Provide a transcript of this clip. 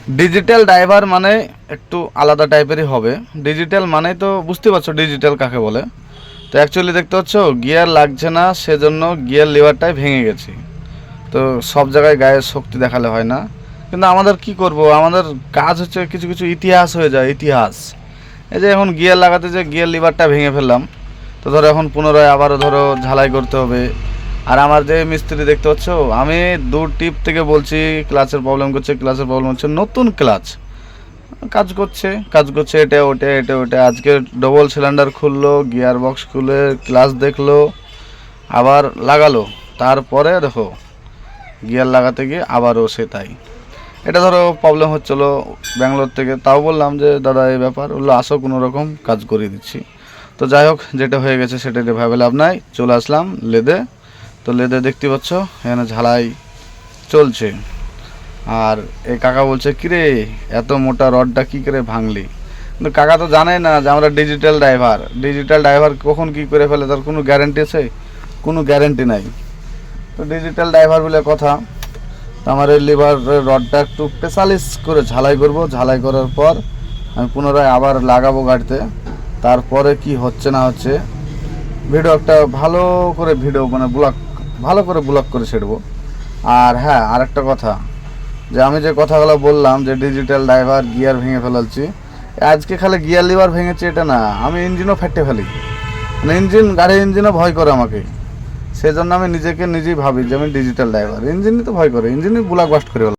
Digital driver মানে একটু আলাদা টাইপেরই হবে। ডিজিটাল মানে তো বুঝতে পারছো ডিজিটাল কাকে বলে। তো অ্যাকচুয়ালি দেখতে পাচ্ছ গিয়ার লাগছে না, সেজন্য গিয়ার লিভারটাই ভেঙে গেছে। তো সব জায়গায় গায়ের শক্তি দেখালে হয় না, কিন্তু আমাদের কি করব, আমাদের কাজ হচ্ছে কিছু কিছু ইতিহাস হয়ে যায়, ইতিহাস। এই যে এখন গিয়ার লাগাতে যে গিয়ার লিভারটা ভেঙে ফেললাম, তো ধরো এখন পুনরায় আবারও ধরো ঝালাই করতে হবে। আর আমার যে মিস্ত্রি দেখতে পাচ্ছ, আমি দু টিপ থেকে বলছি ক্লাচের প্রবলেম করছে, ক্লাচের প্রবলেম হচ্ছে, নতুন ক্লাচ কাজ করছে এটা ওটা এটা ওটা। আজকে ডবল সিলিন্ডার খুললো, গিয়ার বক্স খুলে ক্লাচ দেখলো, আবার লাগালো, তারপরে দেখো গিয়ার লাগাতে গিয়ে আবারও সে তাই। এটা ধরো প্রবলেম হচ্ছিলো ব্যাঙ্গালোর থেকে, তাও বললাম যে দাদা এই ব্যাপার, বললো আসো কোনো রকম কাজ করিয়ে দিচ্ছি। তো যাই হোক, যেটা হয়ে গেছে সেটা ভেবে লাভ নাই, চলে আসলাম লেদে। তো লেদে দেখতে পাচ্ছ এখানে ঝালাই চলছে। আর এই কাকা বলছে কিরে এত মোটা রডটা কী করে ভাঙলি, কিন্তু কাকা তো জানে না যে আমরা ডিজিটাল ড্রাইভার কখন কী করে ফেলে তার কোনো গ্যারেন্টি আছে? কোনো গ্যারেন্টি নাই। তো ডিজিটাল ড্রাইভার বলে কথা। তো আমার এই লিভার রডটা একটু স্পেশালিশ করে ঝালাই করব, ঝালাই করার পর আমি পুনরায় আবার লাগাবো গাড়িতে। তারপরে কি হচ্ছে না হচ্ছে ভিডিও একটা ভালো করে ভিডিও মানে ভালো করে ব্লগ করে ছেড়বো। আর হ্যাঁ, আরেকটা কথা, যে আমি যে কথাগুলো বললাম যে ডিজিটাল ড্রাইভার গিয়ার ভেঙে ফেলাচ্ছি, আজকে খালি গিয়ার লিভার ভেঙেছে এটা না, আমি ইঞ্জিনও ফেটে ফেলি। মানে গাড়ির ইঞ্জিনও ভয় করে আমাকে। সেজন্য আমি নিজেকে নিজেই ভাবি যে আমি ডিজিটাল ড্রাইভার। ইঞ্জিনই তো ভয় করে, ইঞ্জিনই ব্লাক বাস্ট করে ফেলে।